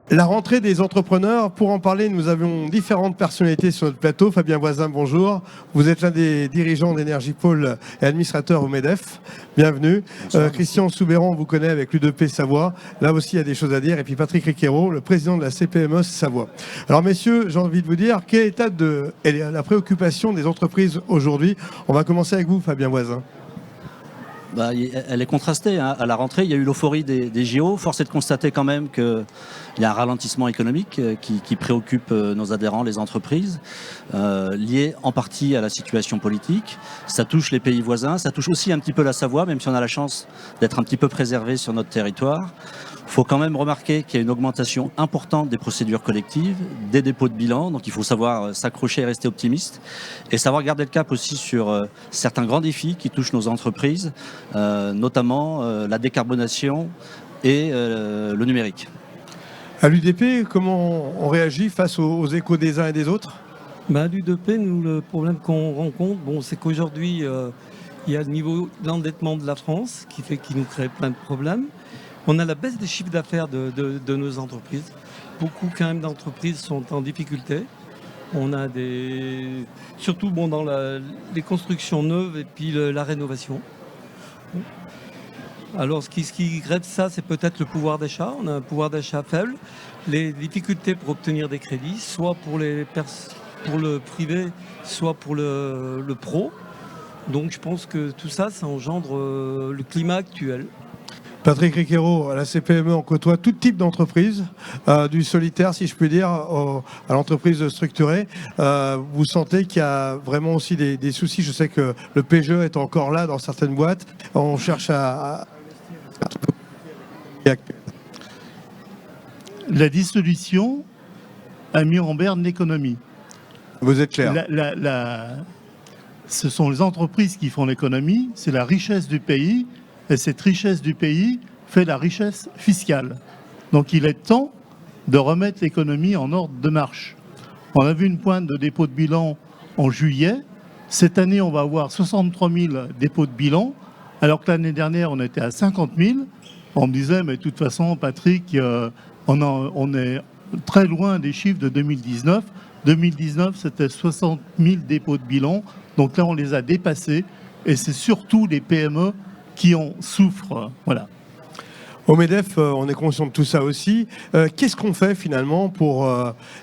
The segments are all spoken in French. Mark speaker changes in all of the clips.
Speaker 1: La rentrée des entrepreneurs, pour en parler, nous avons différentes personnalités sur notre plateau. Fabien Voisin, bonjour. Vous êtes l'un des dirigeants d'Energipole et administrateur au MEDEF. Bienvenue. Christian Soubeyran, on vous connaît avec l'U2P Savoie. Là aussi, il y a des choses à dire. Et puis Patrick Riquero, le président de la CPME Savoie. Alors messieurs, j'ai envie de vous dire, quelle est la préoccupation des entreprises aujourd'hui? On va commencer avec vous, Fabien Voisin.
Speaker 2: Elle est contrastée. À la rentrée, il y a eu l'euphorie des JO. Force est de constater quand même qu'il y a un ralentissement économique qui préoccupe nos adhérents, les entreprises, lié en partie à la situation politique. Ça touche les pays voisins, ça touche aussi un petit peu la Savoie, même si on a la chance d'être un petit peu préservé sur notre territoire. Il faut quand même remarquer qu'il y a une augmentation importante des procédures collectives, des dépôts de bilan, donc il faut savoir s'accrocher et rester optimiste, et savoir garder le cap aussi sur certains grands défis qui touchent nos entreprises, notamment la décarbonation et le numérique.
Speaker 1: À l'UDP, comment on réagit face aux échos des uns et des autres?
Speaker 3: À l'U2P, nous, le problème qu'on rencontre, c'est qu'aujourd'hui, il y a le niveau d'endettement de la France qui nous crée plein de problèmes. On a la baisse des chiffres d'affaires de nos entreprises. Beaucoup quand même d'entreprises sont en difficulté. On a surtout dans les constructions neuves et puis la rénovation. Alors ce qui grève ça, c'est peut-être le pouvoir d'achat. On a un pouvoir d'achat faible. Les difficultés pour obtenir des crédits, soit pour le privé, soit pour le pro. Donc je pense que tout ça, ça engendre le climat actuel.
Speaker 1: Patrick Riquero, à la CPME, on côtoie tout type d'entreprise, du solitaire, si je puis dire, à l'entreprise structurée. Vous sentez qu'il y a vraiment aussi des soucis. Je sais que le PGE est encore là dans certaines boîtes. On cherche à...
Speaker 4: La dissolution a mis en berne l'économie.
Speaker 1: Vous êtes clair.
Speaker 4: Ce sont les entreprises qui font l'économie, c'est la richesse du pays. Et cette richesse du pays fait la richesse fiscale. Donc il est temps de remettre l'économie en ordre de marche. On a vu une pointe de dépôt de bilan en juillet. Cette année, on va avoir 63 000 dépôts de bilan, alors que l'année dernière, on était à 50 000. On me disait, mais de toute façon, Patrick, on est très loin des chiffres de 2019. 2019, c'était 60 000 dépôts de bilan. Donc là, on les a dépassés. Et c'est surtout les PME qui en souffrent. Voilà.
Speaker 1: Au MEDEF, on est conscient de tout ça aussi. Qu'est-ce qu'on fait finalement pour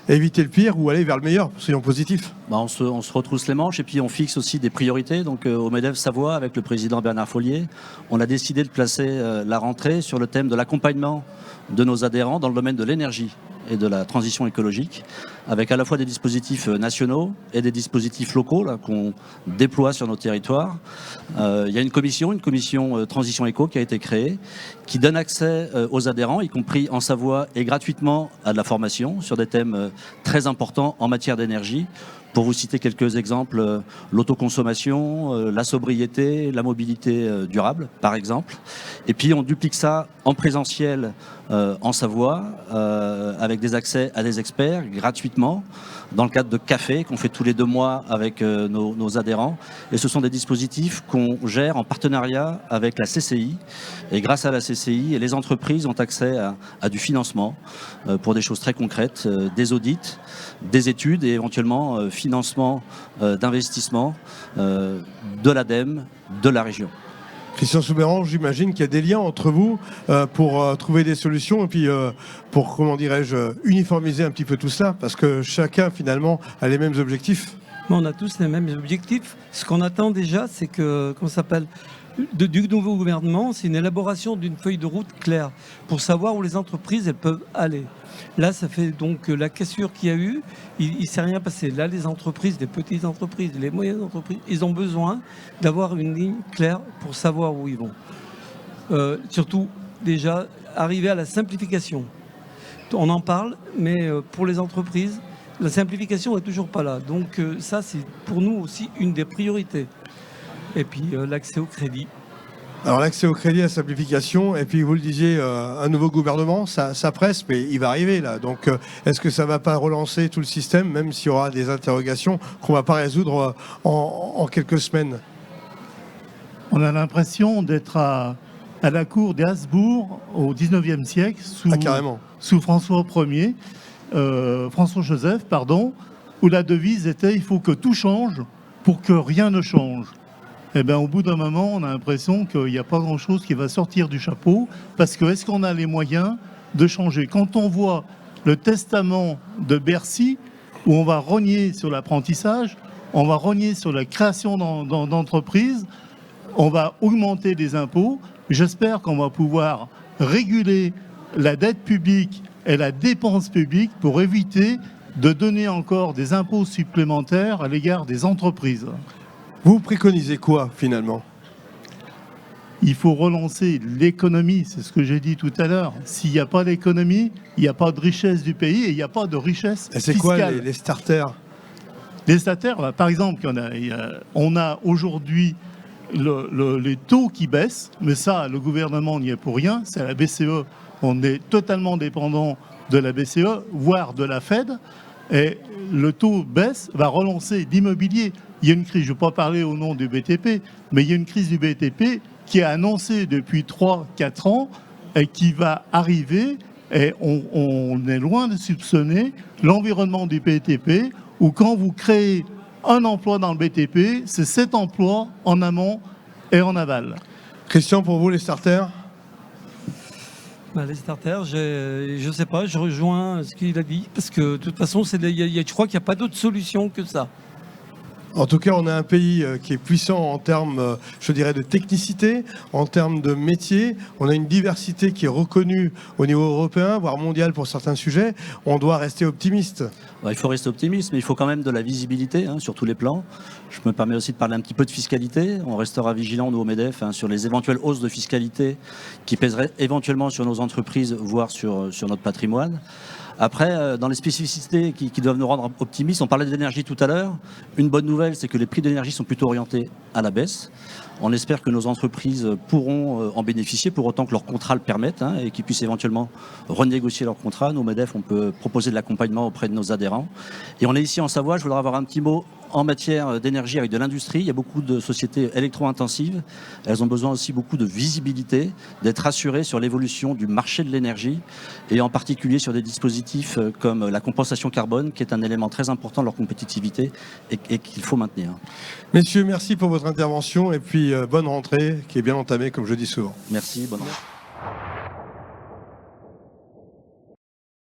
Speaker 1: éviter le pire ou aller vers le meilleur, soyons positifs?
Speaker 2: On se retrousse les manches et puis on fixe aussi des priorités. Donc au MEDEF Savoie, avec le président Bernard Follier, on a décidé de placer la rentrée sur le thème de l'accompagnement de nos adhérents dans le domaine de l'énergie et de la transition écologique, avec à la fois des dispositifs nationaux et des dispositifs locaux qu'on déploie sur nos territoires. Il y a une commission transition éco qui a été créée, qui donne accès aux adhérents, y compris en Savoie, et gratuitement à de la formation sur des thèmes très importants en matière d'énergie. Pour vous citer quelques exemples, l'autoconsommation, la sobriété, la mobilité durable, par exemple. Et puis on duplique ça en présentiel en Savoie, avec des accès à des experts gratuitement, dans le cadre de cafés qu'on fait tous les 2 mois avec nos adhérents. Et ce sont des dispositifs qu'on gère en partenariat avec la CCI. Et grâce à la CCI, les entreprises ont accès à du financement pour des choses très concrètes, des audits, des études et éventuellement financement d'investissement de l'ADEME, de la région.
Speaker 1: Christian Soubeyran, j'imagine qu'il y a des liens entre vous pour trouver des solutions et puis pour, comment dirais-je, uniformiser un petit peu tout ça, parce que chacun finalement a les mêmes objectifs.
Speaker 3: On a tous les mêmes objectifs. Ce qu'on attend déjà, c'est que, du nouveau gouvernement, c'est une élaboration d'une feuille de route claire pour savoir où les entreprises elles peuvent aller. Là, ça fait donc la cassure qu'il y a eu, il ne s'est rien passé. Là, les entreprises, les petites entreprises, les moyennes entreprises, ils ont besoin d'avoir une ligne claire pour savoir où ils vont. Surtout, déjà, arriver à la simplification. On en parle, mais pour les entreprises, la simplification n'est toujours pas là. Donc ça, c'est pour nous aussi une des priorités. Et puis l'accès au crédit.
Speaker 1: Alors l'accès au crédit, la simplification, et puis vous le disiez, un nouveau gouvernement, ça presse, mais il va arriver là. Donc est-ce que ça ne va pas relancer tout le système, même s'il y aura des interrogations qu'on ne va pas résoudre en quelques semaines?
Speaker 4: On a l'impression d'être à à la cour des Habsbourg au XIXe siècle,
Speaker 1: carrément.
Speaker 4: sous François Joseph, où la devise était « il faut que tout change pour que rien ne change ». Eh bien, au bout d'un moment, on a l'impression qu'il n'y a pas grand-chose qui va sortir du chapeau, parce que est-ce qu'on a les moyens de changer? Quand on voit le testament de Bercy, où on va rogner sur l'apprentissage, on va rogner sur la création d'entreprises, on va augmenter les impôts. J'espère qu'on va pouvoir réguler la dette publique et la dépense publique pour éviter de donner encore des impôts supplémentaires à l'égard des entreprises.
Speaker 1: Vous préconisez quoi, finalement?
Speaker 4: Il faut relancer l'économie, c'est ce que j'ai dit tout à l'heure. S'il n'y a pas d'économie, il n'y a pas de richesse du pays et il n'y a pas de richesse fiscale.
Speaker 1: Et c'est quoi les starters?
Speaker 4: Les starters, par exemple, on a aujourd'hui les taux qui baissent, mais ça, le gouvernement n'y est pour rien, c'est la BCE. On est totalement dépendant de la BCE, voire de la Fed, et le taux baisse, va relancer l'immobilier. Il y a une crise, je ne vais pas parler au nom du BTP, mais il y a une crise du BTP qui est annoncée depuis 3-4 ans et qui va arriver, et on est loin de soupçonner l'environnement du BTP, où quand vous créez un emploi dans le BTP, c'est 7 emplois en amont et en aval.
Speaker 1: Christian, pour vous, les starters?
Speaker 3: Les starters, je ne sais pas, je rejoins ce qu'il a dit, parce que de toute façon, je crois qu'il n'y a pas d'autre solution que ça.
Speaker 1: En tout cas, on a un pays qui est puissant en termes, je dirais, de technicité, en termes de métier. On a une diversité qui est reconnue au niveau européen, voire mondial pour certains sujets. On doit rester optimiste.
Speaker 2: Il faut rester optimiste, mais il faut quand même de la visibilité sur tous les plans. Je me permets aussi de parler un petit peu de fiscalité. On restera vigilant, nous, au MEDEF, sur les éventuelles hausses de fiscalité qui pèseraient éventuellement sur nos entreprises, voire sur notre patrimoine. Après, dans les spécificités qui doivent nous rendre optimistes, on parlait de l'énergie tout à l'heure. Une bonne nouvelle, c'est que les prix de l'énergie sont plutôt orientés à la baisse. On espère que nos entreprises pourront en bénéficier pour autant que leurs contrats le permettent et qu'ils puissent éventuellement renégocier leurs contrats. Nous, au MEDEF, on peut proposer de l'accompagnement auprès de nos adhérents. Et on est ici en Savoie, je voudrais avoir un petit mot en matière d'énergie avec de l'industrie. Il y a beaucoup de sociétés électro-intensives. Elles ont besoin aussi beaucoup de visibilité, d'être rassurées sur l'évolution du marché de l'énergie et en particulier sur des dispositifs comme la compensation carbone qui est un élément très important de leur compétitivité et qu'il faut maintenir.
Speaker 1: Messieurs, merci pour votre intervention et puis bonne rentrée qui est bien entamée comme je dis souvent.
Speaker 2: Merci, bonne rentrée.